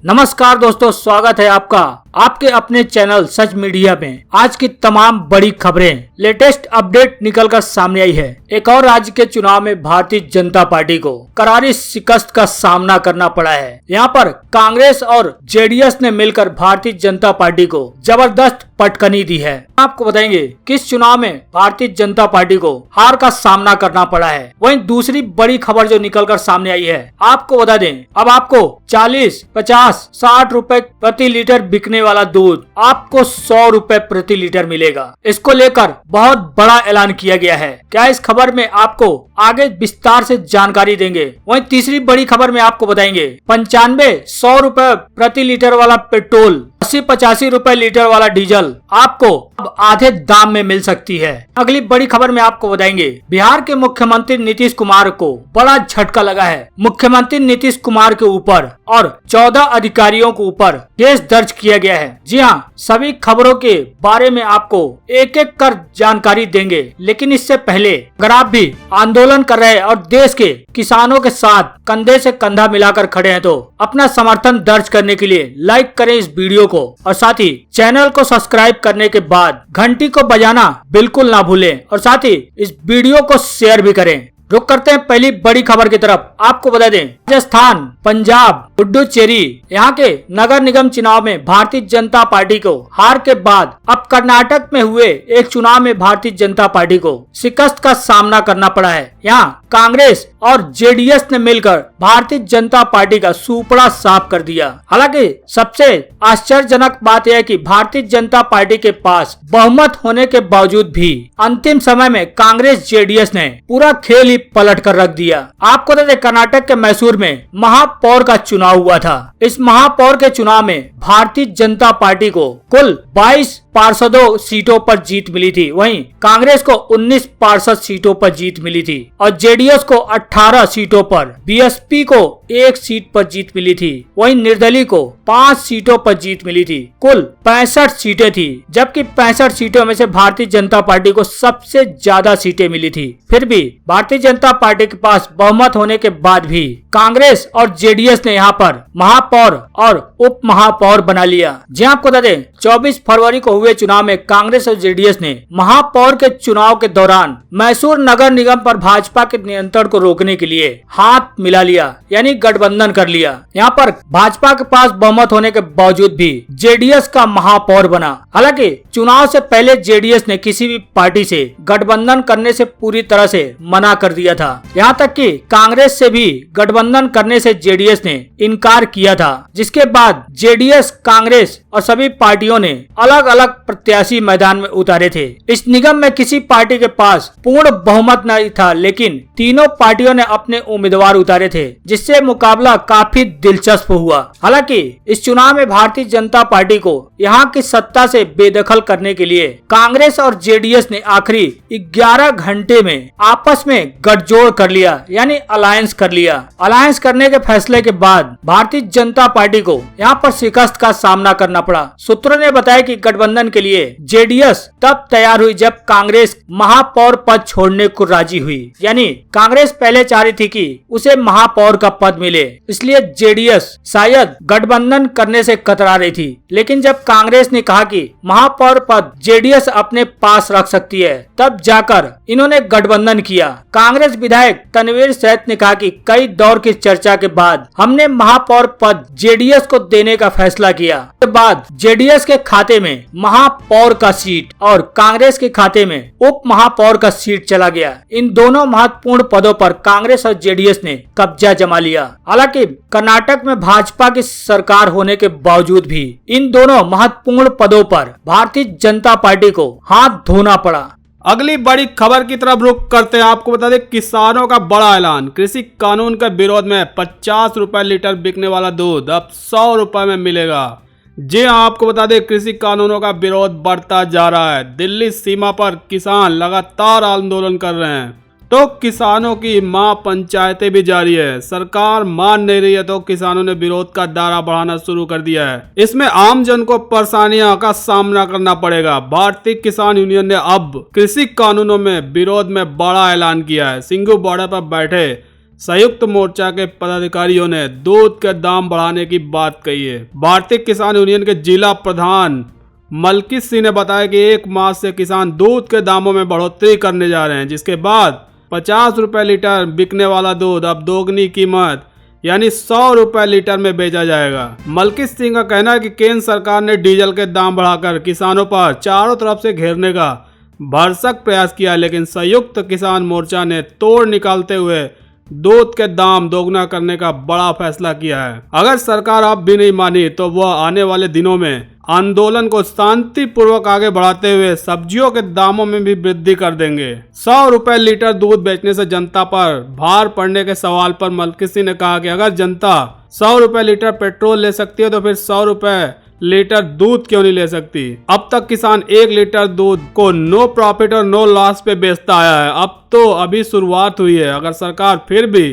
नमस्कार दोस्तों, स्वागत है आपका आपके अपने चैनल सच मीडिया में। आज की तमाम बड़ी खबरें, लेटेस्ट अपडेट निकलकर सामने आई है। एक और राज्य के चुनाव में भारतीय जनता पार्टी को करारी शिकस्त का सामना करना पड़ा है। यहाँ पर कांग्रेस और जेडीएस ने मिलकर भारतीय जनता पार्टी को जबरदस्त पटकनी दी है। आपको बताएंगे किस चुनाव में भारतीय जनता पार्टी को हार का सामना करना पड़ा है। वहीं दूसरी बड़ी खबर जो निकलकर सामने आई है, आपको बता दें, अब आपको 40, 50, 60 रुपए प्रति लीटर बिकने वाला दूध आपको 100 रुपए प्रति लीटर मिलेगा। इसको लेकर बहुत बड़ा ऐलान किया गया है। क्या इस खबर में आपको आगे विस्तार से जानकारी देंगे। वहीं तीसरी बड़ी खबर में आपको बताएंगे 95-100 रुपए प्रति लीटर वाला पेट्रोल, 80-85 रुपए लीटर वाला डीजल आपको अब आधे दाम में मिल सकती है। अगली बड़ी खबर में आपको बताएंगे बिहार के मुख्यमंत्री नीतीश कुमार को बड़ा झटका लगा है। मुख्यमंत्री नीतीश कुमार के ऊपर और 14 अधिकारियों के ऊपर केस दर्ज किया गया है। जी हाँ, सभी खबरों के बारे में आपको एक एक कर जानकारी देंगे। लेकिन इससे पहले अगर आप भी आंदोलन कर रहे हैं और देश के किसानों के साथ कंधे से कंधा मिलाकर खड़े हैं तो अपना समर्थन दर्ज करने के लिए लाइक करें इस वीडियो को और साथ ही चैनल को सब्सक्राइब करने के बाद घंटी को बजाना बिल्कुल ना भूलें और साथ ही इस वीडियो को शेयर भी करें। रुक करते हैं पहली बड़ी खबर की तरफ। आपको बता दें, राजस्थान, पंजाब, पुडुचेरी यहाँ के नगर निगम चुनाव में भारतीय जनता पार्टी को हार के बाद अब कर्नाटक में हुए एक चुनाव में भारतीय जनता पार्टी को शिकस्त का सामना करना पड़ा है। यहाँ कांग्रेस और जेडीएस ने मिलकर भारतीय जनता पार्टी का सुपड़ा साफ कर दिया। हालांकि सबसे आश्चर्यजनक बात यह है कि भारतीय जनता पार्टी के पास बहुमत होने के बावजूद भी अंतिम समय में कांग्रेस जेडीएस ने पूरा खेल ही पलट कर रख दिया। आपको बता दें, कर्नाटक के मैसूर में महापौर का चुनाव हुआ था। इस महापौर के चुनाव में भारतीय जनता पार्टी को कुल 22 पार्षदों सीटों पर जीत मिली थी। वहीं कांग्रेस को 19 पार्षद सीटों पर जीत मिली थी और जेडीएस को 18 सीटों पर, बीएसपी को 1 सीट पर जीत मिली थी। वहीं निर्दलीय को 5 सीटों पर जीत मिली थी। कुल 65 सीटें थी, जबकि 65 सीटों में से भारतीय जनता पार्टी को सबसे ज्यादा सीटें मिली थी। फिर भी भारतीय जनता पार्टी के पास बहुमत होने के बाद भी कांग्रेस और जेडीएस ने यहाँ पर महापौर और उप महापौर बना लिया। जी आपको बता दें, 24 फरवरी को हुए चुनाव में कांग्रेस और जेडीएस ने महापौर के चुनाव के दौरान मैसूर नगर निगम पर भाजपा के नियंत्रण को रोकने के लिए हाथ मिला लिया, यानी गठबंधन कर लिया। यहाँ पर भाजपा के पास बहुमत होने के बावजूद भी जेडीएस का महापौर बना। हालांकि चुनाव से पहले जेडीएस ने किसी भी पार्टी से गठबंधन करने से पूरी तरह से मना कर दिया था। यहाँ तक कि कांग्रेस से भी गठबंधन करने से जेडीएस ने इनकार किया था, जिसके बाद जेडीएस, कांग्रेस और सभी पार्टियों ने अलग अलग प्रत्याशी मैदान में उतारे थे। इस निगम में किसी पार्टी के पास पूर्ण बहुमत नहीं था, लेकिन तीनों पार्टियों ने अपने उम्मीदवार उतारे थे, जिससे मुकाबला काफी दिलचस्प हुआ। हालांकि इस चुनाव में भारतीय जनता पार्टी को यहाँ की सत्ता से बेदखल करने के लिए कांग्रेस और जेडीएस ने आखिरी 11 घंटे में आपस में गठजोड़ कर लिया, यानी अलायंस कर लिया। अलायंस करने के फैसले के बाद भारतीय जनता पार्टी को यहाँ पर शिकस्त का सामना करना पड़ा। सूत्रों ने बताया कि गठबंधन के लिए जेडीएस तब तैयार हुई जब कांग्रेस महापौर पद छोड़ने को राजी हुई। यानी कांग्रेस पहले चाह रही थी कि उसे महापौर का पद मिले, इसलिए जेडीएस शायद गठबंधन करने से कतरा रही थी। लेकिन जब कांग्रेस ने कहा कि महापौर पद जेडीएस अपने पास रख सकती है, तब जाकर इन्होंने गठबंधन किया। कांग्रेस विधायक तनवीर सेठ ने कहा कि कई दौर की चर्चा के बाद हमने महापौर पद जेडीएस को देने का फैसला किया। के बाद जेडीएस के खाते में महापौर का सीट और कांग्रेस के खाते में उप महापौर का सीट चला गया। इन दोनों महत्वपूर्ण पदों पर कांग्रेस और जेडीएस ने कब्जा जमा लिया। हालांकि कर्नाटक में भाजपा की सरकार होने के बावजूद भी इन दोनों महत्वपूर्ण पदों पर भारतीय जनता पार्टी को हाथ धोना पड़ा। अगली बड़ी खबर की तरफ रुख करते हैं। आपको बता दें, किसानों का बड़ा ऐलान। कृषि कानून के विरोध में 50 रुपए लीटर बिकने वाला दूध अब 100 रुपए में मिलेगा। जी हाँ, आपको बता दें, कृषि कानूनों का विरोध बढ़ता जा रहा है। दिल्ली सीमा पर किसान लगातार आंदोलन कर रहे हैं, तो किसानों की महापंचायतें भी जारी है। सरकार मान नहीं रही है तो किसानों ने विरोध का दायरा बढ़ाना शुरू कर दिया है। इसमें आम जन को परेशानियों का सामना करना पड़ेगा। भारतीय किसान यूनियन ने अब कृषि कानूनों में विरोध में बड़ा ऐलान किया है। सिंघू बॉर्डर पर बैठे संयुक्त मोर्चा के पदाधिकारियों ने दूध के दाम बढ़ाने की बात कही है। भारतीय किसान यूनियन के जिला प्रधान मलकित सिंह ने बताया कि 1 मार्च से किसान दूध के दामों में बढ़ोतरी करने जा रहे हैं, जिसके बाद 50 रुपए लीटर बिकने वाला दूध अब दोगुनी कीमत यानी 100 रुपए लीटर में बेचा जाएगा। मलकित सिंह का कहना है कि केंद्र सरकार ने डीजल के दाम बढ़ाकर किसानों पर चारों तरफ से घेरने का भरसक प्रयास किया, लेकिन संयुक्त किसान मोर्चा ने तोड़ निकालते हुए दूध के दाम दोगुना करने का बड़ा फैसला किया है। अगर सरकार अब भी नहीं मानी तो वह आने वाले दिनों में आंदोलन को शांतिपूर्वक आगे बढ़ाते हुए सब्जियों के दामों में भी वृद्धि कर देंगे। 100 रुपए लीटर दूध बेचने से जनता पर भार पड़ने के सवाल पर मलकित सिंह ने कहा कि अगर जनता 100 रुपए लीटर पेट्रोल ले सकती है तो फिर 100 रुपए लीटर दूध क्यों नहीं ले सकती। अब तक किसान 1 लीटर दूध को नो प्रॉफिट और नो लॉस पे बेचता आया है। अब तो अभी शुरुआत हुई है। अगर सरकार फिर भी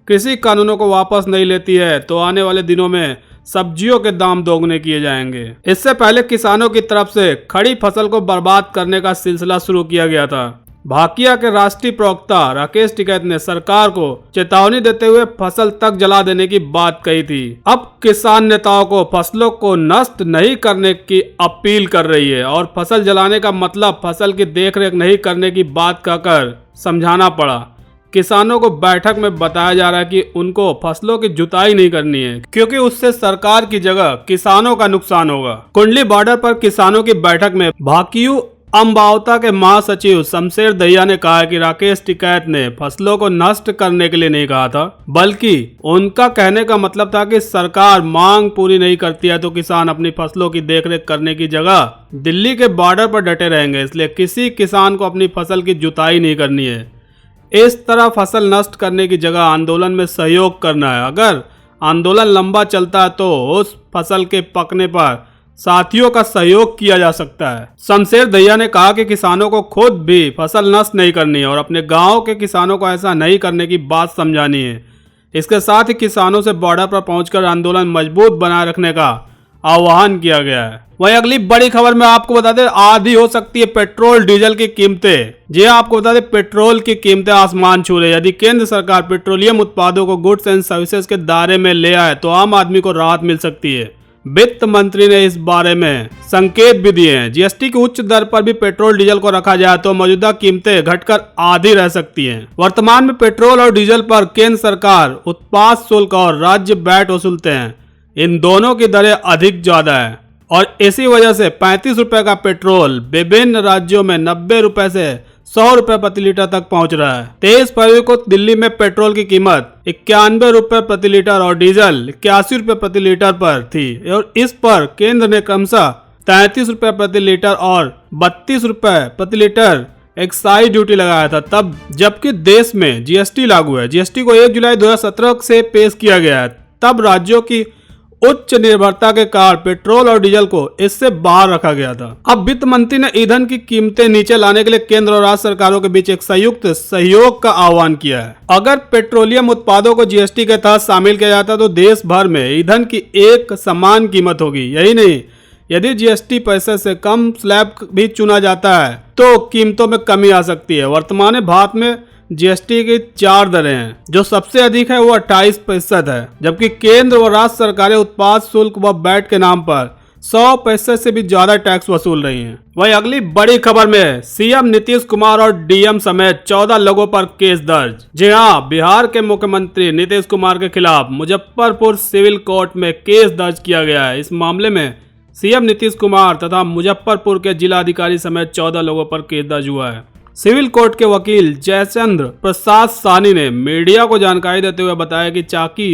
कृषि कानूनों को वापस नहीं लेती है तो आने वाले दिनों में सब्जियों के दाम दोगुने किए जाएंगे। इससे पहले किसानों की तरफ से खड़ी फसल को बर्बाद करने का सिलसिला शुरू किया गया था। भाकिया के राष्ट्रीय प्रवक्ता राकेश टिकैत ने सरकार को चेतावनी देते हुए फसल तक जला देने की बात कही थी। अब किसान नेताओं को फसलों को नष्ट नहीं करने की अपील कर रही है और फसल जलाने का मतलब फसल की देखरेख नहीं करने की बात कहकर समझाना पड़ा। किसानों को बैठक में बताया जा रहा है कि उनको फसलों की जुताई नहीं करनी है, क्योंकि उससे सरकार की जगह किसानों का नुकसान होगा। कुंडली बॉर्डर पर किसानों की बैठक में भाकियू अम्बावता के महासचिव शमशेर दहिया ने कहा कि राकेश टिकैत ने फसलों को नष्ट करने के लिए नहीं कहा था, बल्कि उनका कहने का मतलब था कि सरकार मांग पूरी नहीं करती है तो किसान अपनी फसलों की देखरेख करने की जगह दिल्ली के बॉर्डर पर डटे रहेंगे। इसलिए किसी किसान को अपनी फसल की जुताई नहीं करनी है। इस तरह फसल नष्ट करने की जगह आंदोलन में सहयोग करना है। अगर आंदोलन लंबा चलता है तो उस फसल के पकने पर साथियों का सहयोग किया जा सकता है। शमशेर दहिया ने कहा कि किसानों को खुद भी फसल नष्ट नहीं करनी है और अपने गांव के किसानों को ऐसा नहीं करने की बात समझानी है। इसके साथ ही किसानों से बॉर्डर पर पहुंचकर आंदोलन मजबूत बनाए रखने का आह्वान किया गया है। वहीं अगली बड़ी खबर में आपको बता दें, आधी हो सकती है पेट्रोल डीजल की कीमतें। जी आपको बता दें, पेट्रोल की कीमतें आसमान छू रही है। यदि केंद्र सरकार पेट्रोलियम उत्पादों को गुड्स एंड सर्विसेज के दायरे में ले आए तो आम आदमी को राहत मिल सकती है। वित्त मंत्री ने इस बारे में संकेत भी दिए हैं। जीएसटी की उच्च दर पर भी पेट्रोल डीजल को रखा जाए तो मौजूदा कीमतें घटकर आधी रह सकती हैं। वर्तमान में पेट्रोल और डीजल पर केंद्र सरकार उत्पाद शुल्क और राज्य वैट वसूलते हैं। इन दोनों की दरें अधिक ज्यादा है और इसी वजह से 35 रुपए का पेट्रोल विभिन्न राज्यों में 90 रुपए से 100 रुपए प्रति लीटर तक पहुंच रहा है। 23 फरवरी को दिल्ली में पेट्रोल की कीमत 91 रुपए प्रति लीटर और डीजल 81 रुपए प्रति लीटर पर थी और इस पर केंद्र ने क्रमशः 33 रुपए प्रति लीटर और 32 रुपए प्रति लीटर एक्साइज ड्यूटी लगाया था, तब जबकि देश में जीएसटी लागू है। जीएसटी को 1 जुलाई 2017 से पेश किया गया है। तब राज्यों की उच्च निर्भरता के कारण पेट्रोल और डीजल को इससे बाहर रखा गया था। अब वित्त मंत्री ने ईंधन की कीमतें नीचे लाने के लिए केंद्र और राज्य सरकारों के बीच एक संयुक्त सहयोग का आह्वान किया है। अगर पेट्रोलियम उत्पादों को जीएसटी के तहत शामिल किया जाता तो देश भर में ईंधन की एक समान कीमत होगी। यही नहीं, यदि जीएसटी पैसे से कम स्लैब भी चुना जाता है तो कीमतों में कमी आ सकती है। वर्तमान में भारत में जीएसटी की 4 दरें हैं। जो सबसे अधिक है वो 28% है, जबकि केंद्र और राज्य सरकारें उत्पाद शुल्क व वैट के नाम पर 100% से भी ज्यादा टैक्स वसूल रही हैं। वहीं अगली बड़ी खबर में सीएम नीतीश कुमार और डीएम समेत 14 लोगों पर केस दर्ज। जी हां, बिहार के मुख्यमंत्री नीतीश कुमार के खिलाफ मुजफ्फरपुर सिविल कोर्ट में केस दर्ज किया गया है। इस मामले में सीएम नीतीश कुमार तथा मुजफ्फरपुर के जिलाधिकारी समेत 14 लोगों पर केस दर्ज हुआ है। सिविल कोर्ट के वकील जयचंद्र प्रसाद साहनी ने मीडिया को जानकारी देते हुए बताया कि चाकी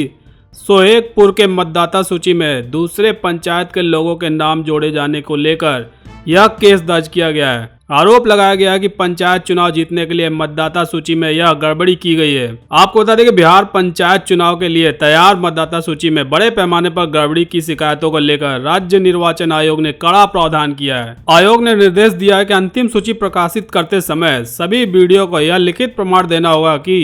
सोहेगपुर के मतदाता सूची में दूसरे पंचायत के लोगों के नाम जोड़े जाने को लेकर यह केस दर्ज किया गया है। आरोप लगाया गया है कि पंचायत चुनाव जीतने के लिए मतदाता सूची में यह गड़बड़ी की गई है। आपको बता दें कि बिहार पंचायत चुनाव के लिए तैयार मतदाता सूची में बड़े पैमाने पर गड़बड़ी की शिकायतों को लेकर राज्य निर्वाचन आयोग ने कड़ा प्रावधान किया है। आयोग ने निर्देश दिया है कि अंतिम सूची प्रकाशित करते समय सभी वीडियो को यह लिखित प्रमाण देना होगा कि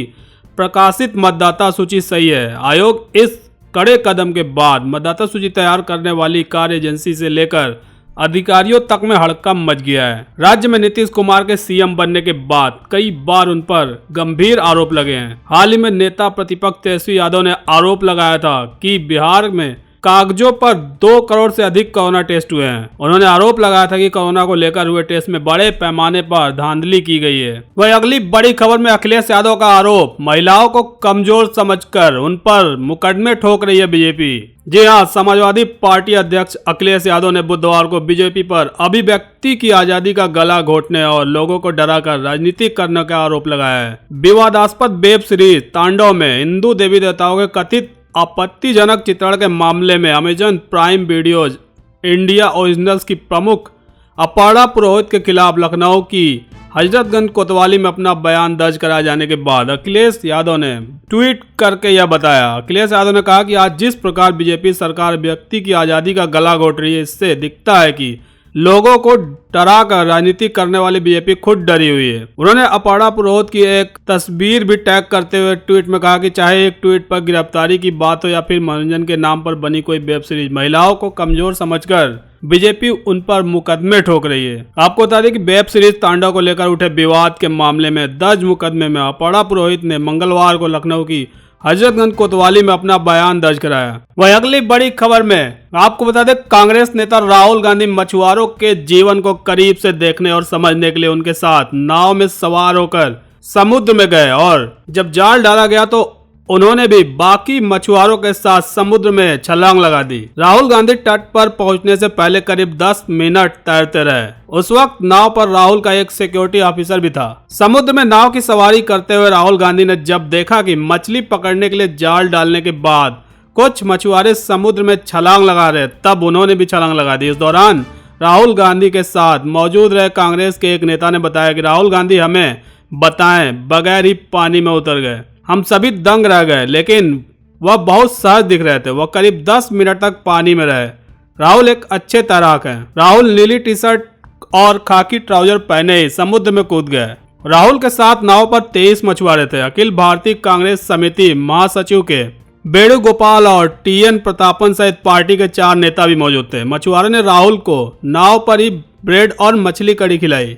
प्रकाशित मतदाता सूची सही है। आयोग इस कड़े कदम के बाद मतदाता सूची तैयार करने वाली कार्य एजेंसी से लेकर अधिकारियों तक में हड़कंप मच गया है। राज्य में नीतीश कुमार के सीएम बनने के बाद कई बार उन पर गंभीर आरोप लगे हैं। हाल ही में नेता प्रतिपक्ष तेजस्वी यादव ने आरोप लगाया था कि बिहार में कागजों पर 2 करोड़ से अधिक कोरोना टेस्ट हुए हैं। उन्होंने आरोप लगाया था कि कोरोना को लेकर हुए टेस्ट में बड़े पैमाने पर धांधली की गई है। वही अगली बड़ी खबर में अखिलेश यादव का आरोप, महिलाओं को कमजोर समझकर उन पर मुकदमे ठोक रही है बीजेपी। जी हाँ, समाजवादी पार्टी अध्यक्ष अखिलेश यादव ने बुधवार को बीजेपी पर अभिव्यक्ति की आजादी का गला घोटने और लोगों को डराकर राजनीति करने का आरोप लगाया है। विवादास्पद वेब सीरीज तांडव में हिंदू देवी देवताओं के कथित आपत्तिजनक चित्रण के मामले में Amazon prime videos India originals की प्रमुख अपर्णा पुरोहित के खिलाफ लखनऊ की हजरतगंज कोतवाली में अपना बयान दर्ज कराए जाने के बाद अखिलेश यादव ने ट्वीट करके यह बताया। अखिलेश यादव ने कहा कि आज जिस प्रकार बीजेपी सरकार व्यक्ति की आज़ादी का गला घोट रही है, इससे दिखता है कि लोगों को डरा कर राजनीति करने वाली बीजेपी खुद डरी हुई है। उन्होंने अपर्णा पुरोहित की एक तस्वीर भी टैग करते हुए ट्वीट में कहा कि चाहे एक ट्वीट पर गिरफ्तारी की बात हो या फिर मनोरंजन के नाम पर बनी कोई वेब सीरीज, महिलाओं को कमजोर समझकर बीजेपी उन पर मुकदमे ठोक रही है। आपको बता दें कि वेब सीरीज तांडव को लेकर उठे विवाद के मामले में दर्ज मुकदमे में अपर्णा पुरोहित ने मंगलवार को लखनऊ की हजरतगंज कोतवाली में अपना बयान दर्ज कराया। वही अगली बड़ी खबर में आपको बता दें, कांग्रेस नेता राहुल गांधी मछुआरों के जीवन को करीब से देखने और समझने के लिए उनके साथ नाव में सवार होकर समुद्र में गए और जब जाल डाला गया तो उन्होंने भी बाकी मछुआरों के साथ समुद्र में छलांग लगा दी। राहुल गांधी तट पर पहुंचने से पहले करीब 10 मिनट तैरते रहे। उस वक्त नाव पर राहुल का एक सिक्योरिटी ऑफिसर भी था। समुद्र में नाव की सवारी करते हुए राहुल गांधी ने जब देखा कि मछली पकड़ने के लिए जाल डालने के बाद कुछ मछुआरे समुद्र में छलांग लगा रहे, तब उन्होंने भी छलांग लगा दी। इस दौरान राहुल गांधी के साथ मौजूद रहे कांग्रेस के एक नेता ने बताया कि राहुल गांधी हमें बताएं बगैर ही पानी में उतर गए। हम सभी दंग रह गए, लेकिन वह बहुत सहज दिख रहे थे। वह करीब 10 मिनट तक पानी में रहे। राहुल एक अच्छे तैराक हैं। राहुल नीली टी शर्ट और खाकी ट्राउजर पहने ही समुद्र में कूद गए। राहुल के साथ नाव पर 23 मछुआरे थे। अखिल भारतीय कांग्रेस समिति महासचिव के वेणुगोपाल और टीएन प्रतापन सहित पार्टी के 4 नेता भी मौजूद थे। मछुआरों ने राहुल को नाव पर ही ब्रेड और मछली कड़ी खिलाई।